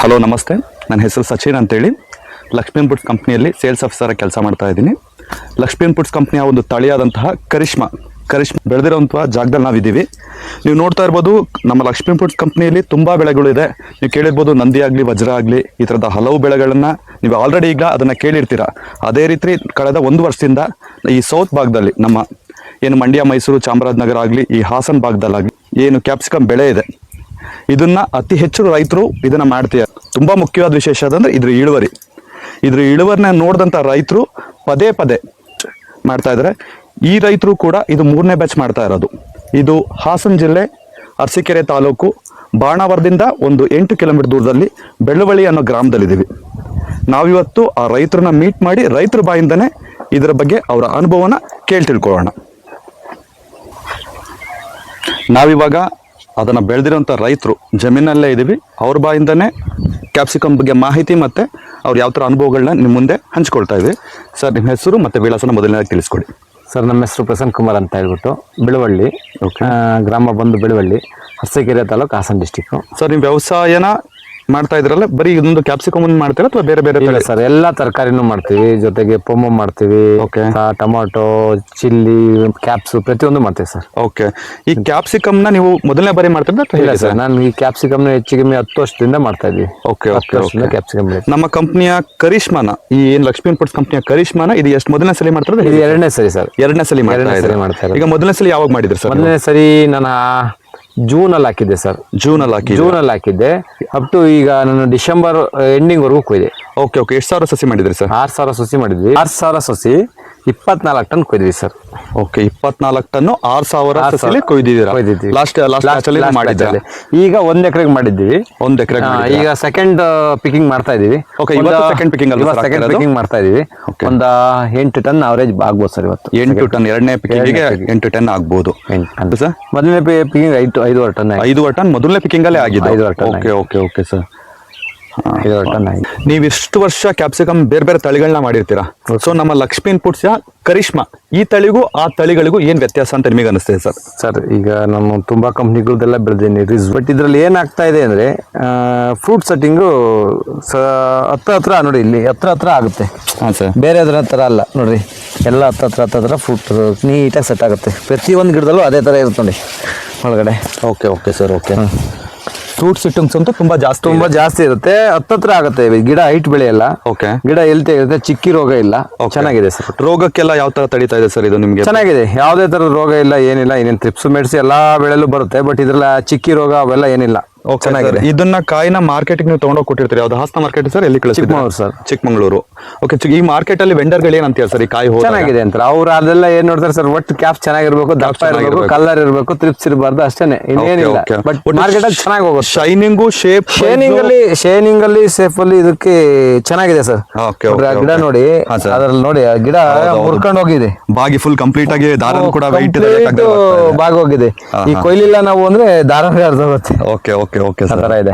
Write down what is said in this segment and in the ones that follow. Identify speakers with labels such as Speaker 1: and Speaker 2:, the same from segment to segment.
Speaker 1: Hello ನಮಸ್ತೆ, ನನ್ನ ಹೆಸರು ಸಚಿನ್ ಅಂತೇಳಿ ಲಕ್ಷ್ಮೀ ಇನ್ಪುಟ್ಸ್ ಕಂಪ್ನಿಯಲ್ಲಿ ಸೇಲ್ಸ್ ಆಫೀಸರ್ ಕೆಲಸ ಮಾಡ್ತಾ ಇದ್ದೀನಿ. ಲಕ್ಷ್ಮೀ ಇನ್ಪುಟ್ಸ್ ಕಂಪ್ನಿಯ ಒಂದು ತಳಿಯಾದಂತಹ ಕರಿಷ್ಮಾ ಬೆಳೆದಿರೋಂಥ ಜಾಗದಲ್ಲಿ ನಾವಿದ್ದೀವಿ. ನೀವು ನೋಡ್ತಾ ಇರ್ಬೋದು, ನಮ್ಮ ಲಕ್ಷ್ಮೀ ಇನ್ಪುಟ್ಸ್ ಕಂಪ್ನಿಯಲ್ಲಿ ತುಂಬ ಬೆಳೆಗಳು ಇದೆ. ನೀವು ಕೇಳಿರ್ಬೋದು, ನಂದಿ ಆಗಲಿ ವಜ್ರ ಆಗಲಿ ಈ ಥರದ ಹಲವು ಬೆಳೆಗಳನ್ನು ನೀವು ಆಲ್ರೆಡಿ ಈಗ ಅದನ್ನು ಕೇಳಿರ್ತೀರ. ಅದೇ ರೀತಿ ಕಳೆದ 1 ವರ್ಷದಿಂದ ಈ ಸೌತ್ ಭಾಗದಲ್ಲಿ ನಮ್ಮ ಏನು ಮಂಡ್ಯ, ಮೈಸೂರು, ಚಾಮರಾಜನಗರ ಆಗಲಿ ಈ ಹಾಸನ ಭಾಗದಲ್ಲಾಗಲಿ ಏನು ಕ್ಯಾಪ್ಸಿಕಮ್ ಬೆಳೆ ಇದೆ, ಇದನ್ನ ಅತಿ ಹೆಚ್ಚು ರೈತರು ಇದನ್ನ ಮಾಡ್ತಾರೆ. ತುಂಬಾ ಮುಖ್ಯವಾದ ವಿಶೇಷ ಅದಂದ್ರೆ ಇದ್ರ ಇಳುವರಿನ ನೋಡಿದಂಥ ರೈತರು ಪದೇ ಪದೇ ಮಾಡ್ತಾ ಇದ್ದಾರೆ. ಈ ರೈತರು ಕೂಡ ಇದು 3ನೇ ಬ್ಯಾಚ್ ಮಾಡ್ತಾ ಇರೋದು. ಇದು ಹಾಸನ ಜಿಲ್ಲೆ ಅರಸೀಕೆರೆ ತಾಲೂಕು ಬಾಣಾವರದಿಂದ ಒಂದು 8 ಕಿಲೋಮೀಟರ್ ದೂರದಲ್ಲಿ ಬೆಳ್ಳುವಳ್ಳಿ ಅನ್ನೋ ಗ್ರಾಮದಲ್ಲಿದ್ದೀವಿ. ನಾವಿವತ್ತು ಆ ರೈತರನ್ನ ಮೀಟ್ ಮಾಡಿ ರೈತರ ಬಾಯಿಂದನೇ ಇದರ ಬಗ್ಗೆ ಅವರ ಅನುಭವನ ತಿಳ್ಕೊಳ್ಳೋಣ. ನಾವಿವಾಗ ಅದನ್ನು ಬೆಳೆದಿರೋಂಥ ರೈತರು ಜಮೀನಲ್ಲೇ ಇದ್ದೀವಿ. ಅವ್ರ ಬಾಯಿಂದನೇ ಕ್ಯಾಪ್ಸಿಕಮ್ ಬಗ್ಗೆ ಮಾಹಿತಿ ಮತ್ತು ಅವ್ರು ಯಾವ ಥರ ಅನುಭವಗಳನ್ನ ನಿಮ್ಮ ಮುಂದೆ ಹಂಚ್ಕೊಳ್ತಾ ಇದ್ದೀವಿ. ಸರ್, ನಿಮ್ಮ ಹೆಸರು ಮತ್ತು ವಿಳಾಸನ ಮೊದಲನೇದಾಗಿ ತಿಳಿಸ್ಕೊಡಿ.
Speaker 2: ಸರ್, ನಮ್ಮ ಹೆಸರು ಪ್ರಸನ್ನ ಕುಮಾರ್ ಅಂತ ಹೇಳ್ಬಿಟ್ಟು, ಬೆಳುವಳ್ಳಿ ಗ್ರಾಮ ಬಂದು ಬೆಳುವಳ್ಳಿ, ಅರಸೀಕೆರೆ ತಾಲೂಕು, ಹಾಸನ ಡಿಸ್ಟಿಕ್ಕು.
Speaker 1: ಸರ್, ನೀವು ವ್ಯವಸಾಯನ ಮಾಡ್ತಾ ಇದ್ರಲ್ಲ, ಬರೀ ಇದೊಂದು ಕ್ಯಾಪ್ಸಿಕಮ್ ಮಾಡ್ತೀರಾ ಅಥವಾ ಬೇರೆ ಬೇರೆ?
Speaker 2: ಇಲ್ಲ ಸರ್, ಎಲ್ಲ ತರಕಾರಿನೂ ಮಾಡ್ತೀವಿ, ಜೊತೆಗೆ ಪೊಮ್ಮೊ ಮಾಡ್ತೀವಿ, ಟೊಮಾಟೊ, ಚಿಲ್ಲಿ, ಕ್ಯಾಪ್ಸು ಪ್ರತಿಯೊಂದು ಮಾಡ್ತೀವಿ ಸರ್.
Speaker 1: ಓಕೆ, ಈ ಕ್ಯಾಪ್ಸಿಕಮ್ನ ನೀವು ಮೊದಲನೇ ಬಾರಿ ಮಾಡ್ತಿದ್ದ?
Speaker 2: ಇಲ್ಲ ಸರ್, ನಾನು ಈ ಕ್ಯಾಪ್ಸಿಕಮ್ನ ಹೆಚ್ಚಿಗೆ 10 ವರ್ಷದಿಂದ ಮಾಡ್ತಾ ಇದ್ವಿ.
Speaker 1: ಓಕೆ,
Speaker 2: ಕ್ಯಾಪ್ಸಿಕಮ್
Speaker 1: ನಮ್ಮ ಕಂಪ್ನಿಯ ಕರಿಷ್ಮಾನ, ಈ ಏನು ಲಕ್ಷ್ಮೀ ಇನ್ಪುಟ್ಸ್ ಕಂಪ್ನಿಯ ಕರಿಷ್ಮಾನ ಇದು ಎಷ್ಟು ಮೊದಲನೇ ಸಲ ಮಾಡ್ತಾರೆ?
Speaker 2: ಇದು 2ನೇ ಸರಿ ಸರ್.
Speaker 1: 2ನೇ ಸಲ ಮಾಡ್ತಾರೆ. ಈಗ ಮೊದಲನೇ ಸಲ ಯಾವಾಗ ಮಾಡಿದ್ರಿ ಸರ್?
Speaker 2: ಮೊದಲನೇ ಸರಿ ನಾನು ಜೂನಲ್ಲಿ ಹಾಕಿದ್ದೆ ಸರ್. ಜೂನಲ್ಲಿ ಹಾಕಿದ್ದೆ ಅಪ್ ಟು ಈಗ ನಾನು ಡಿಸೆಂಬರ್ ಎಂಡಿಂಗ್ ವರೆಗೂ ಕೊಯ್ದೆ.
Speaker 1: ಓಕೆ, ಎಷ್ಟು ಸಾವಿರ ಸಸಿ ಮಾಡಿದ್ರಿ ಸರ್?
Speaker 2: 6,000 ಸಸಿ ಮಾಡಿದ್ವಿ. 6,000 ಸಸಿ 24 ಟನ್ ಕೊಯ್ದ್ವಿ ಸರ್.
Speaker 1: ಓಕೆ, 24 ಟನ್ನು 6,000 ಸಸಿ ಕೊಯ್ದಿದ್ದೀರಾ? ಲಾಸ್ಟ್
Speaker 2: ಈಗ 1 ಎಕರೆಗೆ ಮಾಡಿದ್ದೀವಿ.
Speaker 1: 1 ಎಕರೆ
Speaker 2: ಈಗ ಸೆಕೆಂಡ್ ಪಿಕಿಂಗ್ ಮಾಡ್ತಾ ಇದೀವಿ.
Speaker 1: ಸೆಕೆಂಡ್
Speaker 2: ಪಿಕಿಂಗ್ ಮಾಡ್ತಾ ಇದೀವಿ. ಒಂದು 8 ಟನ್ ಅವರೇಜ್ ಆಗ್ಬೋದು ಸರ್ ಇವತ್ತು.
Speaker 1: 8 ಟನ್, 2ನೇ ಪಿಕಿಂಗಿಗೆ 8 ಟನ್ ಆಗ್ಬೋದು.
Speaker 2: ಮೊದಲನೇ ಪಿಕಿಂಗ್ 5.5 ಟನ್.
Speaker 1: 5 ಟನ್ ಮೊದಲನೇ ಪಿಕಿಂಗ್ ಅಲ್ಲೇ ಆಗಿದೆ. 5 ಟನ್. ಓಕೆ ಸರ್,
Speaker 2: 5 ಟನ್ ಆಗಿದೆ.
Speaker 1: ನೀವು ಇಷ್ಟು ವರ್ಷ ಕ್ಯಾಪ್ಸಿಕಮ್ ಬೇರೆ ಬೇರೆ ತಳಿಗಳನ್ನ ಮಾಡಿರ್ತೀರಾ. ಸೊ ನಮ್ಮ ಲಕ್ಷ್ಮೀ ಇನ್ಪುಟ್ಸ್ ಕರಿಷ್ಮಾ ಈ ತಳಿಗೂ ಆ ತಳಿಗಳಿಗೂ ಏನ್ ವ್ಯತ್ಯಾಸ ಅಂತ ನಿಮಗೆ ಅನಿಸ್ತದೆ ಸರ್?
Speaker 2: ಸರ್, ಈಗ ನಮ್ಮ ತುಂಬಾ ಕಂಪ್ನಿಗಳದೆಲ್ಲ ಬೆಳೆದೀನಿ, ಬಟ್ ಇದ್ರಲ್ಲಿ ಏನಾಗ್ತಾ ಇದೆ ಅಂದ್ರೆ ಫ್ರೂಟ್ ಸೆಟ್ಟಿಂಗು ಹತ್ರ ನೋಡಿ, ಇಲ್ಲಿ ಹತ್ರ ಆಗುತ್ತೆ.
Speaker 1: ಹಾಂ ಸರ್,
Speaker 2: ಬೇರೆ ಅದ್ರ ತರ ಅಲ್ಲ ನೋಡ್ರಿ, ಎಲ್ಲ ಹತ್ರ ಫ್ರೂಟ್ ನೀಟಾಗಿ ಸೆಟ್ ಆಗುತ್ತೆ. ಪ್ರತಿಯೊಂದು ಗಿಡದಲ್ಲೂ ಅದೇ ತರ ಇರುತ್ತೆ ನೋಡಿ ಒಳಗಡೆ.
Speaker 1: Okay sir. ಫ್ರೂಟ್ ಸಿಟ್ಟಿಂಗ್ಸ್ ಅಂತೂ ತುಂಬಾ ಜಾಸ್ತಿ
Speaker 2: ಇರುತ್ತೆ. ಹತ್ರ ಆಗುತ್ತೆ. ಗಿಡ ಹೈಟ್ ಬೆಳೆಯಲ್ಲ.
Speaker 1: ಓಕೆ,
Speaker 2: ಗಿಡ ಹೆಲ್ತಿ ಆಗುತ್ತೆ, ಚಿಕ್ಕಿ ರೋಗ ಇಲ್ಲ. ಚೆನ್ನಾಗಿದೆ ಸರ್.
Speaker 1: ರೋಗಕ್ಕೆಲ್ಲ ಯಾವ ತರ ತಡೀತಾ ಇದೆ ಸರ್ ಇದು ನಿಮ್ಗೆ?
Speaker 2: ಚೆನ್ನಾಗಿದೆ, ಯಾವುದೇ ತರ ರೋಗ ಇಲ್ಲ, ಏನಿಲ್ಲ. ಏನೇನು ಟ್ರಿಪ್ಸ್ ಮೆಡಿಸಿ ಎಲ್ಲಾ ಬೆಳೆಯಲ್ಲೂ ಬರುತ್ತೆ, ಬಟ್ ಇದ್ರಲ್ಲ ಚಿಕ್ಕಿ ರೋಗ ಅವೆಲ್ಲ ಏನಿಲ್ಲ. ಚೆನ್ನಾಗಿದೆ.
Speaker 1: ಇದನ್ನ ಕಾಯಿನ ಮಾರ್ಕೆಟ್ ನೀವು ತಗೊಂಡೋಗಿ ಕೊಟ್ಟಿರ್ತೀರಿ. ಯಾವ್ದು ಹಾಸನ ಮಾರ್ಕೆಟ್ ಸರ್? ಎಲ್ಲಿ ಕಳಿಸಿ?
Speaker 2: ಚಿಕ್ಕಮಗಳೂರು ಸರ್.
Speaker 1: ಚಿಕ್ಕಮಗಳೂರು. ಓಕೆ, ಈ ಮಾರ್ಕೆಟ್ ಅಲ್ಲಿ ವೆಂಡರ್ಗಳು ಏನಂತೀರ ಸರ್? ಈ ಕಾಯಿ
Speaker 2: ಚೆನ್ನಾಗಿದೆ ಅಂತ ಅವ್ರು ಅದೆಲ್ಲ ಏನ್ ನೋಡ್ತಾರೆ ಸರ್, ಒಟ್ಟು ಕ್ಯಾಪ್ ಚೆನ್ನಾಗಿರ್ಬೇಕು, ದಪ್ಪ ಇರಬೇಕು, ಕಲರ್ ಇರಬೇಕು, ತ್ರಿಪ್ಸ್ ಇರಬಾರ್ದು, ಅಷ್ಟೇನೆ, ಇನ್ನೇನಿಲ್ಲ. ಬಟ್ ಮಾರ್ಕೆಟ್ ಅಲ್ಲಿ ಚೆನ್ನಾಗಿ ಹೋಗುತ್ತೆ.
Speaker 1: ಶೈನಿಂಗು,
Speaker 2: ಶೇನಿಂಗ್ ಅಲ್ಲಿ ಸೇಫ್ ಅಲ್ಲಿ ಇದಕ್ಕೆ ಚೆನ್ನಾಗಿದೆ ಸರ್. ಗಿಡ ನೋಡಿ, ಅದ್ರಲ್ಲಿ ನೋಡಿ ಗಿಡ ಮುರ್ಕೊಂಡು ಹೋಗಿದೆ,
Speaker 1: ಬಾಗಿ ಫುಲ್ ಕಂಪ್ಲೀಟ್ ಆಗಿ ದಾರ ಕೂಡ
Speaker 2: ಬಾಗಿ ಹೋಗಿದೆ. ಈ ಕೊಯ್ಲಿಲ್ಲ ನಾವು ಅಂದ್ರೆ ದಾರ ಹೋಗುತ್ತೆ.
Speaker 1: ಓಕೆ
Speaker 2: ತರ ಇದೆ.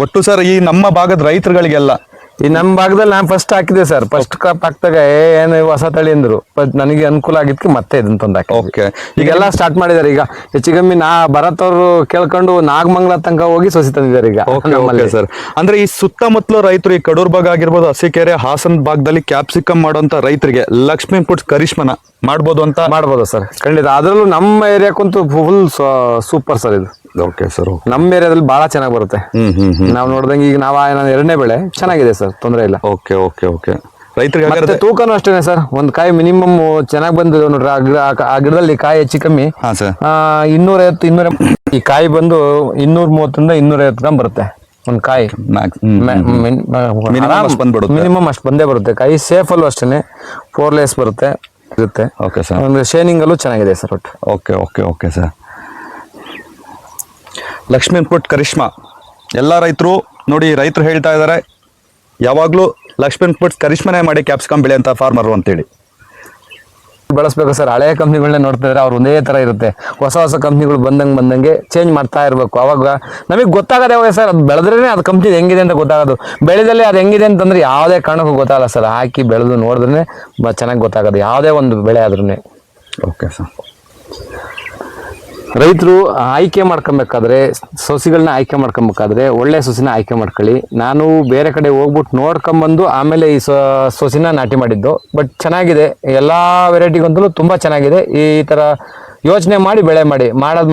Speaker 1: ಒಟ್ಟು ಸರ್, ಈ ನಮ್ಮ ಭಾಗದ ರೈತರುಗಳಿಗೆಲ್ಲ
Speaker 2: ಈ ನಮ್ಮ ಭಾಗದಲ್ಲಿ ನಾನು ಫಸ್ಟ್ ಹಾಕಿದೆ ಸರ್. ಫಸ್ಟ್ ಕ್ರಾಪ್ ಹಾಕ್ದಾಗ ಏನು ಹೊಸ ತಳಿ ಅಂದ್ರು, ನನಗೆ ಅನುಕೂಲ ಆಗಿದ್ಕೆ ಮತ್ತೆ ಇದನ್ನ ತಂದು ಹಾಕಿ.
Speaker 1: ಓಕೆ,
Speaker 2: ಈಗೆಲ್ಲ ಸ್ಟಾರ್ಟ್ ಮಾಡಿದಾರೆ. ಈಗ ಹೆಚ್ಚು ಕಮ್ಮಿ ಭರತ್ ಅವರು ಕೇಳ್ಕೊಂಡು ನಾಗಮಂಗಲ ತನಕ ಹೋಗಿ ಸಸಿ ತಂದಿದ್ದಾರೆ ಈಗ.
Speaker 1: ಓಕೆ ಸರ್, ಅಂದ್ರೆ ಈ ಸುತ್ತಮುತ್ತಲು ರೈತರು, ಈ ಕಡೂರ್ ಭಾಗ ಆಗಿರ್ಬೋದು, ಅರಸೀಕೆರೆ, ಹಾಸನ ಭಾಗದಲ್ಲಿ ಕ್ಯಾಪ್ಸಿಕಮ್ ಮಾಡುವಂತ ರೈತರಿಗೆ ಲಕ್ಷ್ಮೀ ಇನ್ಪುಟ್ಸ್ ಕರಿಷ್ಮಾನ ಮಾಡ್ಬೋದು ಸರ್. ಖಂಡಿತ. ಅದ್ರಲ್ಲೂ ನಮ್ಮ ಏರಿಯಾಕ್ಕಂತೂ ಫುಲ್ ಸೂಪರ್ ಸರ್ ಇದು. ಓಕೆ ಸರ್,
Speaker 2: ನಮ್ಮ ಏರಿಯಾದಲ್ಲಿ ಬಹಳ ಚೆನ್ನಾಗಿ ಬರುತ್ತೆ. ನಾವು ನೋಡ್ದಂಗೆ ಈಗ ನಾವು 2ನೇ ಬೆಳೆ ಚೆನ್ನಾಗಿದೆ ಸರ್, ತೊಂದರೆ ಇಲ್ಲ.
Speaker 1: ಓಕೆ ರೈತರಿಗೆ
Speaker 2: ತೂಕನೂ ಅಷ್ಟೇನೆ ಸರ್. ಒಂದ್ ಕಾಯಿ ಮಿನಿಮಮ್ ಚೆನ್ನಾಗಿ ಬಂದಿದೆ ನೋಡ್ರಿ. ಆ ಗಿಡದಲ್ಲಿ ಕಾಯಿ ಹೆಚ್ಚು ಕಮ್ಮಿ 250 ಈ ಕಾಯಿ ಬಂದು 230 ರಿಂದ 250 ಗ್ರಾಮ್ ಬರುತ್ತೆ ಒಂದ್ ಕಾಯಿ. ಮಿನಿಮಮ್ ಅಷ್ಟು ಬಂದೇ ಬರುತ್ತೆ ಕಾಯಿ. ಸೇಫ್ ಅಲ್ಲೂ ಅಷ್ಟೇನೆ 4 ಲೇಸ್ ಬರುತ್ತೆ.
Speaker 1: ಓಕೆ ಸರ್,
Speaker 2: ಶೇನಿಂಗ್ ಅಲ್ಲೂ ಚೆನ್ನಾಗಿದೆ ಸರ್ ಒಟ್ಟು.
Speaker 1: Okay sir. Lakshmi input Karishma ಎಲ್ಲ ರೈತರು ನೋಡಿ, ರೈತರು ಹೇಳ್ತಾ ಇದ್ದಾರೆ ಯಾವಾಗ್ಲೂ ಲಕ್ಷ್ಮೀ ಇನ್ಪುಟ್ಸ್ ಕರಿಷ್ಮಾನೇ ಮಾಡಿ ಕ್ಯಾಪ್ಸಿಕಮ್ ಬೆಳೆ ಅಂತ ಫಾರ್ಮರ್ ಅಂತೇಳಿ
Speaker 2: ಬೆಳೆಸ್ಬೇಕು ಸರ್. ಹಳೆಯ ಕಂಪ್ನಿಗಳನ್ನೇ ನೋಡ್ತಾ ಇದ್ರೆ ಅವ್ರು ಒಂದೇ ತರ ಇರುತ್ತೆ. ಹೊಸ ಕಂಪ್ನಿಗಳು ಬಂದಂಗೆ ಚೇಂಜ್ ಮಾಡ್ತಾ ಇರಬೇಕು. ಅವಾಗ ನಮಗೆ ಗೊತ್ತಾಗದೆ ಯಾವಾಗ ಸರ್, ಅದು ಬೆಳೆದ್ರೇನೆ ಅದು ಕಂಪ್ನಿ ಹೆಂಗಿದೆ ಅಂತ ಗೊತ್ತಾಗೋದು. ಬೆಳೆದಲ್ಲಿ ಅದು ಹೆಂಗಿದೆ ಅಂತಂದ್ರೆ ಯಾವುದೇ ಕಾರಣಕ್ಕೂ ಗೊತ್ತಾಗಲ್ಲ ಸರ್. ಹಾಕಿ ಬೆಳೆದು ನೋಡಿದ್ರೆ ಚೆನ್ನಾಗಿ ಗೊತ್ತಾಗೋದು ಯಾವುದೇ ಒಂದು ಬೆಳೆ ಆದ್ರೂ.
Speaker 1: Okay sir.
Speaker 2: ರೈತರು ಆಯ್ಕೆ ಮಾಡ್ಕೊಬೇಕಾದ್ರೆ ಸಸಿಗಳನ್ನ ಆಯ್ಕೆ ಮಾಡ್ಕೊಬೇಕಾದ್ರೆ ಒಳ್ಳೆ ಸಸಿನ ಆಯ್ಕೆ ಮಾಡ್ಕೊಳ್ಳಿ. ನಾನು ಬೇರೆ ಕಡೆ ಹೋಗ್ಬಿಟ್ಟು ನೋಡ್ಕೊಂಬಂದು ಆಮೇಲೆ ಈ ಸಸಿನ ನಾಟಿ ಮಾಡಿದ್ದು. ಬಟ್ ಚೆನ್ನಾಗಿದೆ, ಎಲ್ಲ ವೆರೈಟಿಗಂತಲೂ ತುಂಬ ಚೆನ್ನಾಗಿದೆ. ಈ ಥರ ಯೋಚನೆ ಮಾಡಿ ಬೆಳೆ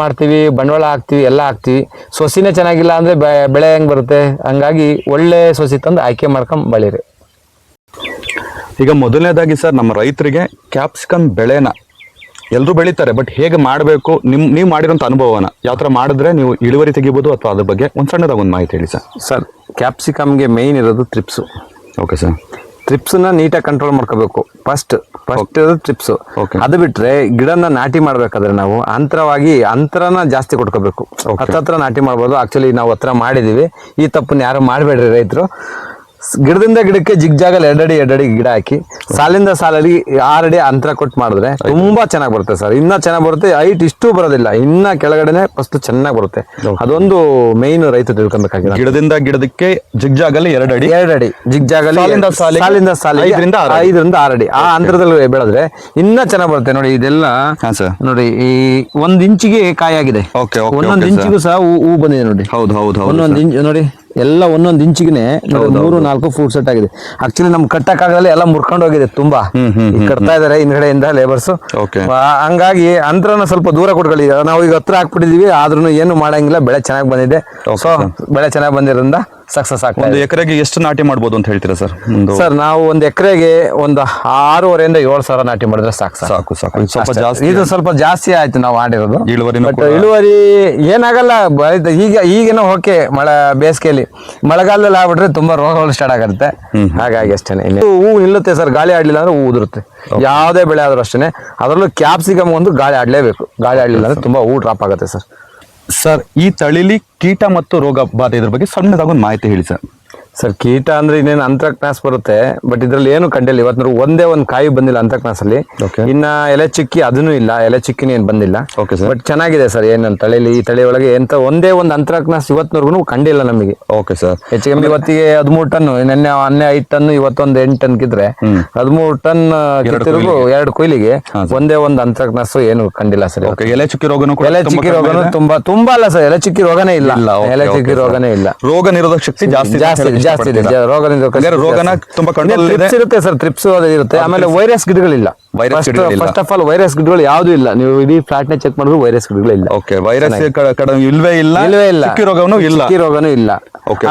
Speaker 2: ಮಾಡ್ತೀವಿ, ಬಂಡವಾಳ ಹಾಕ್ತೀವಿ, ಎಲ್ಲ ಹಾಕ್ತೀವಿ. ಸಸಿನೇ ಚೆನ್ನಾಗಿಲ್ಲ ಅಂದರೆ ಬೆಳೆ ಹೆಂಗೆ ಬರುತ್ತೆ? ಹಂಗಾಗಿ ಒಳ್ಳೆ ಸಸಿ ತಂದು ಆಯ್ಕೆ ಮಾಡ್ಕೊಂಡು ಬೆಳೀರಿ.
Speaker 1: ಈಗ ಮೊದಲನೇದಾಗಿ ಸರ್, ನಮ್ಮ ರೈತರಿಗೆ ಕ್ಯಾಪ್ಸಿಕಮ್ ಬೆಳೆನ ಎಲ್ಲರೂ ಬೆಳೀತಾರೆ, ಬಟ್ ಹೇಗೆ ಮಾಡಬೇಕು, ನೀವು ಮಾಡಿರೋಂಥ ಅನುಭವನ ಯಾವ ಥರ ಮಾಡಿದ್ರೆ ನೀವು ಇಳುವರಿ ತೆಗಿಬೋದು ಅಥವಾ ಅದ್ರ ಬಗ್ಗೆ ಒಂದು ಸಣ್ಣದಾಗ ಒಂದು ಮಾಹಿತಿ ಹೇಳಿ ಸರ್.
Speaker 2: ಸರ್, ಕ್ಯಾಪ್ಸಿಕಮ್ಗೆ ಮೇಯ್ನ್ ಇರೋದು ಟ್ರಿಪ್ಸು.
Speaker 1: Okay sir.
Speaker 2: ಟ್ರಿಪ್ಸ್ನ ನೀಟಾಗಿ ಕಂಟ್ರೋಲ್ ಮಾಡ್ಕೋಬೇಕು. ಫಸ್ಟ್ ಇರೋದು ಟ್ರಿಪ್ಸು. ಅದು ಬಿಟ್ರೆ ಗಿಡನ ನಾಟಿ ಮಾಡ್ಬೇಕಾದ್ರೆ ನಾವು ಅಂತರನ ಜಾಸ್ತಿ ಕೊಟ್ಕೋಬೇಕು. ಹತ್ರ ನಾಟಿ ಮಾಡ್ಬೋದು. ಆಕ್ಚುಲಿ ನಾವು ಹತ್ರ ಮಾಡಿದೀವಿ. ಈ ತಪ್ಪನ್ನ ಯಾರು ಮಾಡಬೇಡ್ರಿ ರೈತರು. ಗಿಡದಿಂದ ಗಿಡಕ್ಕೆ ಜಿಗ್ಜಾಗಲ್ಲಿ 2 ಅಡಿ ಗಿಡ ಹಾಕಿ ಸಾಲಿಂದ ಸಾಲಲ್ಲಿ 6 ಅಡಿ ಅಂತರ ಕೊಟ್ಟು ಮಾಡಿದ್ರೆ ತುಂಬಾ ಚೆನ್ನಾಗಿ ಬರುತ್ತೆ ಸರ್. ಇನ್ನ ಚೆನ್ನಾಗಿ ಬರುತ್ತೆ. ಹೈಟ್ ಇಷ್ಟು ಬರೋದಿಲ್ಲ, ಇನ್ನ ಕೆಳಗಡೆನೆ ಫಸ್ಟ್ ಚೆನ್ನಾಗಿ ಬರುತ್ತೆ. ಅದೊಂದು ಮೇನ್ ರೈತ ತಿಳ್ಕೊಬೇಕಾಗಿದೆ.
Speaker 1: ಗಿಡದಿಂದ ಗಿಡದಕ್ಕೆ ಜಿಗ್ಜಾಗಲ್ಲಿ 2 ಅಡಿ
Speaker 2: ಜಿಗ್ಜಾಗಲ್ಲಿ ಸಾಲಿಂದ ಸಾಲಿ 5ರಿಂದ 6 ಅಡಿ ಆ ಅಂತರದಲ್ಲಿ ಬೆಳೆದ್ರೆ ಇನ್ನ ಚೆನ್ನಾಗಿ ಬರುತ್ತೆ. ನೋಡಿ ಇದೆಲ್ಲ ನೋಡಿ, ಈ 1 ಇಂಚಿಗೆ ಕಾಯಾಗಿದೆ. 1 ಇಂಚಿಗೂ ಸಹ ಹೂ ಬಂದಿದೆ ನೋಡಿ.
Speaker 1: ಹೌದು.
Speaker 2: 1 ಇಂಚ್ ನೋಡಿ, ಎಲ್ಲ 1 ಇಂಚಿಗೆ 3-4 ಫ್ರೂಟ್ ಸೆಟ್ ಆಗಿದೆ. ಆಕ್ಚುಲಿ ನಮ್ ಕಟ್ಟಕ್ಕಾಗಲ್ಲ, ಎಲ್ಲ ಮುರ್ಕೊಂಡು ಹೋಗಿದೆ ತುಂಬಾ. ಕಟ್ತಾ ಇದಾರೆ ಹಿಂದ್ಗಡೆಯಿಂದ ಲೇಬರ್ಸ್. ಹಂಗಾಗಿ ಅಂತರನ ಸ್ವಲ್ಪ ದೂರ ಕೊಟ್ಕೊಳ್ಳಿ. ನಾವು ಈಗ ಹತ್ರ ಹಾಕ್ಬಿಟ್ಟಿದೀವಿ, ಆದ್ರೂ ಏನು ಮಾಡಂಗಿಲ್ಲ. ಬೆಳೆ ಚೆನ್ನಾಗಿ ಬಂದಿದೆ. ಸೊ ಬೆಳೆ ಚೆನ್ನಾಗಿ ಬಂದಿರೋದ್ರಿಂದ ಸಕ್ಸಸ್ ಆಗ್ತದೆ.
Speaker 1: ಒಂದು ಎಕರೆಗೆ ಎಷ್ಟು ನಾಟಿ ಮಾಡ್ಬೋದು ಅಂತ ಹೇಳ್ತೀರಾ ಸರ್?
Speaker 2: ಸರ್, ನಾವು 1 ಎಕರೆಗೆ ಒಂದು 6,500 ರಿಂದ 7,000 ನಾಟಿ ಮಾಡಿದ್ರೆ ಸಾಕು.
Speaker 1: ಸ್ವಲ್ಪ ಜಾಸ್ತಿ,
Speaker 2: ಇದು ಸ್ವಲ್ಪ ಜಾಸ್ತಿ ಆಯ್ತು ನಾವು ಮಾಡಿರೋದು.
Speaker 1: ಇಳುವರಿ
Speaker 2: ಏನಾಗಲ್ಲ. ಈಗೇನೋ ಓಕೆ, ಬೇಸಿಗೆಯಲ್ಲಿ. ಮಳೆಗಾಲದಲ್ಲಿ ಆಗ್ಬಿಟ್ರೆ ತುಂಬಾ ರೋಗಗಳು ಸ್ಟಾರ್ಟ್ ಆಗುತ್ತೆ. ಹಾಗಾಗಿ ಅಷ್ಟೇನೆ. ಹೂ ನಿಲ್ಲುತ್ತೆ ಸರ್, ಗಾಳಿ ಆಡ್ಲಿಲ್ಲ ಅಂದ್ರೆ ಹೂ ಉದುರುತ್ತೆ. ಯಾವುದೇ ಬೆಳೆ ಆದ್ರೂ ಅಷ್ಟೇನೆ. ಅದರಲ್ಲೂ ಕ್ಯಾಪ್ಸಿಕಮ್ ಒಂದು ಗಾಳಿ ಆಡ್ಲೇಬೇಕು. ಗಾಳಿ ಆಡ್ಲಿಲ್ಲ ಅಂದ್ರೆ ತುಂಬಾ ಹೂ ಡ್ರಾಪ್ ಆಗುತ್ತೆ ಸರ್.
Speaker 1: ಸರ್, ಈ ತಳಿಲಿ ಕೀಟ ಮತ್ತು ರೋಗ ಬಾಧೆ ಇದ್ರ ಬಗ್ಗೆ ಸಣ್ಣದಾಗಿ ಒಂದು ಮಾಹಿತಿ ಹೇಳಿ ಸರ್.
Speaker 2: ಸರ್, ಕೀಟ ಅಂದ್ರೆ ಇನ್ನೇನು ಅಂತ್ರಕ್ನಾಸ್ ಬರುತ್ತೆ. ಬಟ್ ಇದ್ರಲ್ಲಿ ಏನು ಕಂಡಿಲ್ಲ. ಇವತ್ತು ಒಂದೇ ಒಂದು ಕಾಯಿ ಬಂದಿಲ್ಲ ಅಂತ್ರಕ್ನಾಸ್ ಅಲ್ಲಿ. ಇನ್ನ ಎಲೆ ಚಿಕ್ಕಿ ಅದನ್ನು ಇಲ್ಲ. ಎಲೆ ಚಿಕ್ಕಿನ ಏನ್ ಬಂದಿಲ್ಲ. ಬಟ್ ಚೆನ್ನಾಗಿದೆ ಸರ್. ಏನು ತಳಿಲಿ, ಈ ತಳಿ ಒಳಗೆ ಎಂತ ಒಂದೇ ಒಂದು ಅಂತ್ರಕ್ನಾಸ್ ಇವತ್ತಿನವರೆಗೂ ಕಂಡಿಲ್ಲ ನಮಗೆ.
Speaker 1: Okay sir.
Speaker 2: ಹೆಚ್ಚು ಕಮ್ಮಿ ಇವತ್ತಿಗೆ 13 ಟನ್, ನಿನ್ನೆ 5 ಟನ್, ಇವತ್ತೊಂದು 8 ಟನ್ ಕಿದ್ರೆ 13 ಟನ್ 2 ಕೊಯ್ಲಿಗೆ ಒಂದೇ ಒಂದು ಅಂತ್ರಕ್ನಾಸ್ ಏನು ಕಂಡಿಲ್ಲ ಸರ್.
Speaker 1: ಎಲೆ ಚುಕ್ಕಿ ರೋಗನೂ
Speaker 2: ತುಂಬಾ ಅಲ್ಲ ಸರ್. ಎಲೆ ಚಿಕ್ಕಿ ರೋಗನೇ ಇಲ್ಲ. ಎಲೆ ಚಿಕ್ಕಿ ರೋಗನೇ ಇಲ್ಲ.
Speaker 1: ರೋಗ ನಿರೋಧಕ ಶಕ್ತಿ ಜಾಸ್ತಿ
Speaker 2: ಇದೆ. ರೋಗ ಇರುತ್ತೆ ಸರ್. ಟ್ರಿಪ್ಸ್ ಇರುತ್ತೆ. ಆಮೇಲೆ ವೈರಸ್ ಗಿಡಗಳಿಲ್ಲ. ಫಸ್ಟ್ ಆಫ್ ಆಲ್ ವೈರಸ್ ಗಿಡಗಳು ಯಾವ್ದು ಇಲ್ಲ. ನೀವು ಇಡೀ ಫ್ಲಾಟ್ ನ ಚೆಕ್ ಮಾಡಿದ್ರು ವೈರಸ್ ಗಿಡಗಳಿಲ್ಲ.
Speaker 1: ವೈರಸ್ ಇಲ್ವೇ ಇಲ್ಲ.
Speaker 2: ರೋಗನೂ ಇಲ್ಲ.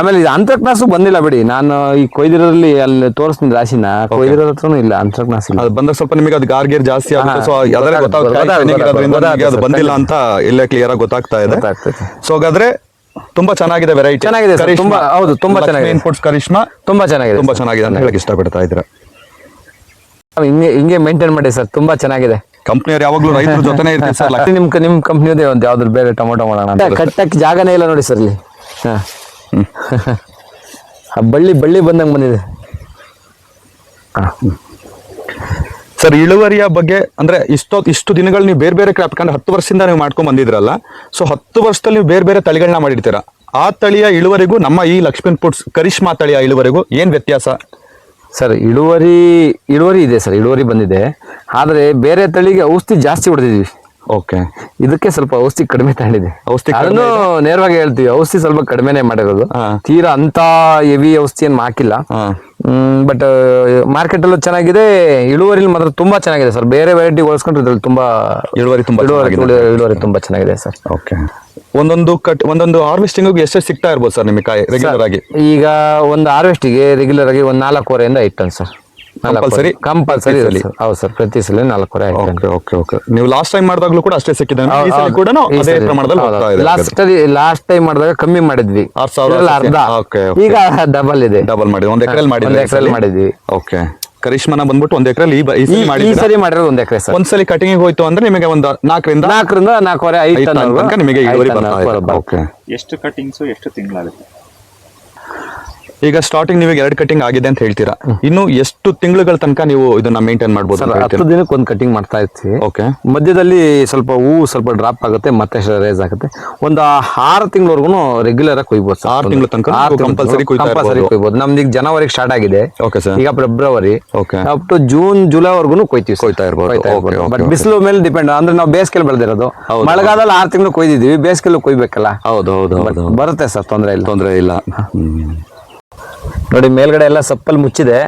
Speaker 2: ಆಮೇಲೆ ಇದು ಅಂತ್ರಕ್ನಾಸು ಬಂದಿಲ್ಲ ಬಿಡಿ. ನಾನು ಈ ಕೊಯ್ದಿರಲ್ಲಿ ಅಲ್ಲಿ ತೋರಿಸ್ತೀನಿ ರಾಶಿನ. ಕೊಯ್ದಿರೋ ಹತ್ರನೂ ಇಲ್ಲ ಅಂತ್ರಕ್ನಾಸ್.
Speaker 1: ಅದು ಬಂದಾಗ ಸ್ವಲ್ಪ ನಿಮಗೆ ಅದು ಗಾರ್ಗೇರ್ ಜಾಸ್ತಿ ಆಗುತ್ತೆ. ಸೊ ಅದು ಬಂದಿಲ್ಲ ಅಂತ ಇಲ್ಲೇ ಕ್ಲಿಯರ್ ಆಗಿ ಗೊತ್ತಾಗ್ತಾ ಇದೆ. ಸೊ ಹಾಗಾದ್ರೆ ತುಂಬಾ ಚೆನ್ನಾಗಿದೆ ವೆರೈಟಿ.
Speaker 2: ಚೆನ್ನಾಗಿದೆ ಸರ್. ತುಂಬಾ ಹೌದು, ತುಂಬಾ ಚೆನ್ನಾಗಿದೆ.
Speaker 1: ಇನ್ಪುಟ್ಸ್ ಕರಿಷ್ಮಾ ತುಂಬಾ ಚೆನ್ನಾಗಿದೆ ಅಂತ ಹೇಳಕ್ ಇಷ್ಟಪಡ್ತಾ ಇದ್ದೀರಾ.
Speaker 2: ಹಿಂಗೆ ಮೇಂಟೈನ್ ಮಾಡಿ ಸರ್. ತುಂಬಾ ಚೆನ್ನಾಗಿದೆ.
Speaker 1: ಕಂಪ್ನಿಯವ್ರು ಯಾವಾಗ್ಲೂ ರೈತರ ಜೊತೆನೇ ಇರ್ತೀವಿ ಸರ್.
Speaker 2: ನಿಮ್ ಕಂಪ್ನಿಯದೇ ಒಂದು ಯಾವ್ದು ಬೇರೆ ಟೊಮೊಟೊ ಮಾಡೋಣ. ಕಟ್ಟಕ್ಕೆ ಜಾಗನೇ ಇಲ್ಲ ನೋಡಿ ಸರ್ ಇಲ್ಲಿ. ಬಳ್ಳಿ ಬಂದಂಗೆ ಬಂದಿದೆ.
Speaker 1: ಸರ್, ಇಳುವರಿಯ ಬಗ್ಗೆ ಅಂದ್ರೆ ಇಷ್ಟು ದಿನಗಳು ನೀವು ಬೇರೆ ಕ್ರಾಪ್, ಅಂದ್ರೆ 10 ವರ್ಷದಿಂದ ನೀವು ಮಾಡ್ಕೊಂಡ್ ಬಂದಿದ್ರಲ್ಲ. ಸೊ 10 ವರ್ಷದಲ್ಲಿ ನೀವು ಬೇರೆ ತಳಿಗಳನ್ನ ಮಾಡಿರ್ತೀರಾ. ಆ ತಳಿಯ ಇಳುವರಿಗೂ ನಮ್ಮ ಈ ಲಕ್ಷ್ಮಣ್ ಫುಡ್ಸ್ ಕರಿಷ್ಮಾ ತಳಿಯ ಇಳುವರಿಗೂ ಏನ್ ವ್ಯತ್ಯಾಸ
Speaker 2: ಸರ್? ಇಳುವರಿ ಇದೆ ಸರ್. ಇಳುವರಿ ಬಂದಿದೆ. ಆದ್ರೆ ಬೇರೆ ತಳಿಗೆ ಔಷಧಿ ಜಾಸ್ತಿ ಹೊಡೆದಿದ್ವಿ.
Speaker 1: ಓಕೆ.
Speaker 2: ಇದಕ್ಕೆ ಸ್ವಲ್ಪ ಔಷಧಿ ಕಡಿಮೆ ತಗೊಂಡಿದೆ. ಅದನ್ನು ನೇರವಾಗಿ ಹೇಳ್ತೀವಿ. ಔಷಧಿ ಸ್ವಲ್ಪ ಕಡಿಮೆನೆ ಮಾಡಿರೋದು. ತೀರಾ ಅಂತ ಹೆವಿ ಔಷಧಿ ಏನು ಹಾಕಿಲ್ಲ. ಬಟ್ ಮಾರ್ಕೆಟ್ ಅಲ್ಲೂ ಚೆನ್ನಾಗಿದೆ. ಇಳುವರಿ ಮಾತ್ರ ತುಂಬಾ ಚೆನ್ನಾಗಿದೆ ಸರ್. ಬೇರೆ ವೆರೈಟಿ ಹೋಲಿಸ್ಕೊಂಡ್ರೆ ಇದ್ರಲ್ಲಿ ತುಂಬಾ ಇಳುವರಿ ತುಂಬಾ ಚೆನ್ನಾಗಿದೆ ಸರ್.
Speaker 1: ಓಕೆ. ಒಂದೊಂದು ಹಾರ್ವೆಸ್ಟಿಂಗ್ ಎಷ್ಟು ಸಿಗ್ತಾ ಇರ್ಬೋದು ಸರ್ ನಿಮಗೆ ಕಾಯಿ ರೆಗ್ಯುಲರ್ ಆಗಿ?
Speaker 2: ಈಗ ಒಂದು ಹಾರ್ವೆಸ್ಟಿಗೆ ರೆಗ್ಯುಲರ್ ಆಗಿ ಒಂದು 4.5 ರಿಂದ 5 ಟನ್ ಸರ್. ಕಂಪಲ್ಸರಿ. ಹೌದು ಸರ್, ಪ್ರತಿ ಸಲ 4.5.
Speaker 1: ನೀವು ಲಾಸ್ಟ್ ಟೈಮ್ ಮಾಡಿದಾಗ್ಲೂ ಕೂಡ ಅಷ್ಟೇ ಸಿಕ್ಕಿದೆ?
Speaker 2: ಲಾಸ್ಟ್ ಟೈಮ್ ಮಾಡಿದಾಗ ಕಮ್ಮಿ ಮಾಡಿದ್ವಿ, 6,000. ಈಗ ಡಬಲ್ ಇದೆ.
Speaker 1: ಡಬಲ್ ಮಾಡಿ 1 ಎಕರೆಯಲ್ಲಿ ಮಾಡಿದ್ವಿ. ಓಕೆ. ಕರಿಷ್ಮಾನ ಬಂದ್ಬಿಟ್ಟು 1 ಎಕರೆಲ್ಲಿ
Speaker 2: ಈ ಸರಿ ಮಾಡಿರೋದು 1 ಎಕರೆ ಸರ್.
Speaker 1: ಒಂದ್ಸಲಿ ಕಟಿಂಗ್ ಹೋಯ್ತು ಅಂದ್ರೆ ನಿಮಗೆ ಒಂದು 4ರಿಂದ
Speaker 2: 4.5 ಟನ್
Speaker 1: ನಿಮಗೆ ಇಳುವರಿ ಬರ್ತಾ ಇದೆ.
Speaker 3: ಎಷ್ಟು ಕಟಿಂಗ್ಸ್ ಎಷ್ಟು ತಿಂಗಳಾಗುತ್ತೆ?
Speaker 1: ಈಗ ಸ್ಟಾರ್ಟಿಂಗ್ ನೀವು 2 ಕಟಿಂಗ್ ಆಗಿದೆ ಅಂತ ಹೇಳ್ತೀರಾ, ಇನ್ನು ಎಷ್ಟು ತಿಂಗಳುಗಳ ತನಕ ನೀವು ಇದನ್ನ ಮೇಂಟೈನ್ ಮಾಡ್ಬೋದು?
Speaker 2: ಸರ್ 10 ದಿನಕ್ಕೆ ಒಂದು ಕಟಿಂಗ್ ಮಾಡ್ತಾ ಇರ್ತೀವಿ.
Speaker 1: ಓಕೆ.
Speaker 2: ಮಧ್ಯದಲ್ಲಿ ಸ್ವಲ್ಪ ಹೂವು ಸ್ವಲ್ಪ ಡ್ರಾಪ್ ಆಗುತ್ತೆ, ಮತ್ತೆ ರೇಸ್ ಆಗುತ್ತೆ. ಒಂದು 6 ತಿಂಗಳವರೆಗೂ ರೆಗ್ಯುಲರ್ ಆಗಿ ಕೊಯ್ಬೋದು.
Speaker 1: 6 ತಿಂಗಳ ತನಕ ಕಂಪಲ್ಸರಿ
Speaker 2: ಕೊಯ್ಬೋದು. ನಮ್ದು ಈಗ ಜನವರಿಗೆ ಸ್ಟಾರ್ಟ್ ಆಗಿದೆ.
Speaker 1: Okay sir.
Speaker 2: ಈಗ February
Speaker 1: okay
Speaker 2: up to June July ವರ್ಗು ಕೊಯ್ತಾ
Speaker 1: ಇರ್ಬೋದು.
Speaker 2: ಬಟ್ ಬಿಸಿಲು ಮೇಲೆ ಡಿಪೆಂಡ್. ಅಂದ್ರೆ ನಾವು ಬೇಸಿಗೆಲ್ ಬೆಳೆದಿರೋದು, ಮಳೆಗಾಲದಲ್ಲಿ 6 ತಿಂಗಳು ಕೊಯ್ದಿದೀವಿ, ಬೇಸಿಗೆಲ್ಲ ಕೊಯ್ಬೇಕಲ್ಲ.
Speaker 1: ಹೌದು.
Speaker 2: ಬರುತ್ತೆ ಸರ್, ತೊಂದರೆ ಇಲ್ಲ.
Speaker 1: ನೋಡಿ
Speaker 2: ಮೇಲ್ಗಡೆ ಎಲ್ಲ ಸಪ್ಪಲ್ಲಿ ಮುಚ್ಚಿದೆ,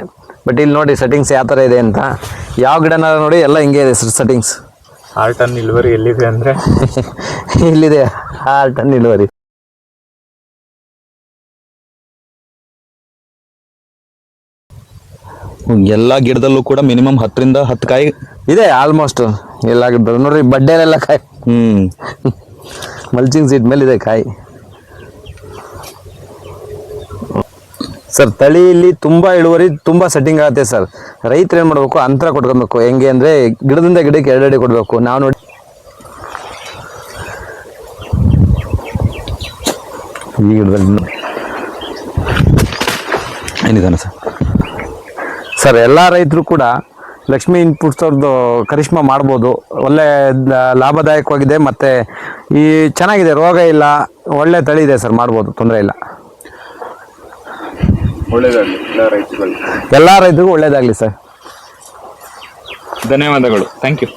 Speaker 2: ಬಟ್ ಇಲ್ಲಿ ನೋಡಿ ಸೆಟ್ಟಿಂಗ್ಸ್ ಯಾವ ಥರ ಇದೆ ಅಂತ. ಯಾವ ಗಿಡನ ನೋಡಿ ಎಲ್ಲ ಹಿಂಗೆ ಇದೆ ಸರ್ ಸೆಟ್ಟಿಂಗ್ಸ್.
Speaker 3: 6 ಟನ್ ಇಳುವರಿ ಎಲ್ಲಿದೆ ಅಂದರೆ
Speaker 2: ಇಲ್ಲಿದೆ 6 ಟನ್ ಇಳುವರಿ.
Speaker 1: ಎಲ್ಲಾ ಗಿಡದಲ್ಲೂ ಕೂಡ ಮಿನಿಮಮ್ 10ರಿಂದ 10 ಕಾಯಿ
Speaker 2: ಇದೆ ಆಲ್ಮೋಸ್ಟ್ ಎಲ್ಲ ಗಿಡದಲ್ಲೂ. ನೋಡ್ರಿ ಬಡ್ಡೆಲೆಲ್ಲ ಕಾಯಿ, ಮಲ್ಚಿಂಗ್ ಸೀಟ್ ಮೇಲೆ ಇದೆ ಕಾಯಿ. ಸರ್ ತಳಿಯಲ್ಲಿ ತುಂಬಾ ಇಳುವರಿ, ತುಂಬಾ ಸೆಟ್ಟಿಂಗ್ ಆಗುತ್ತೆ ಸರ್. ರೈತರು ಏನ್ ಮಾಡ್ಬೇಕು, ಅಂತರ ಕೊಟ್ಕೊಬೇಕು. ಹೆಂಗೆ ಅಂದ್ರೆ ಗಿಡದಿಂದ ಗಿಡಕ್ಕೆ 2 ಅಡಿ ಕೊಡ್ಬೇಕು. ನಾವು ನೋಡಿ ಈ ಗಿಡದಲ್ಲಿ
Speaker 1: ಏನಿದಾನೆ
Speaker 2: ಸರ್ ಎಲ್ಲ ರೈತರು ಕೂಡ ಲಕ್ಷ್ಮಿ ಇನ್ಪುಟ್ಸ್ ಅವ್ರದ್ದು ಕರಿಷ್ಮಾ ಮಾಡ್ಬೋದು. ಒಳ್ಳೆ ಲಾಭದಾಯಕವಾಗಿದೆ, ಮತ್ತೆ ಈ ಚೆನ್ನಾಗಿದೆ, ರೋಗ ಇಲ್ಲ, ಒಳ್ಳೆ ತಳಿ ಇದೆ ಸರ್, ಮಾಡ್ಬೋದು, ತೊಂದರೆ ಇಲ್ಲ.
Speaker 3: ಒಳ್ಳೆಯದಾಗಲಿ
Speaker 2: ಎಲ್ಲ ರೈತರಿಗೂ ಒಳ್ಳೇದಾಗಲಿ ಸರ್.
Speaker 3: ಧನ್ಯವಾದಗಳು. Thank you.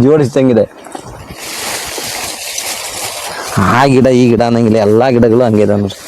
Speaker 2: ಜೋಡಿಸ್ದಂಗಿದೆ. ಆ ಗಿಡ ಈ ಗಿಡ ಅನ್ನಂಗಿಲ್ಲ, ಎಲ್ಲ ಗಿಡಗಳು ಹಂಗಿದೆ ನೋಡ್ರಿ.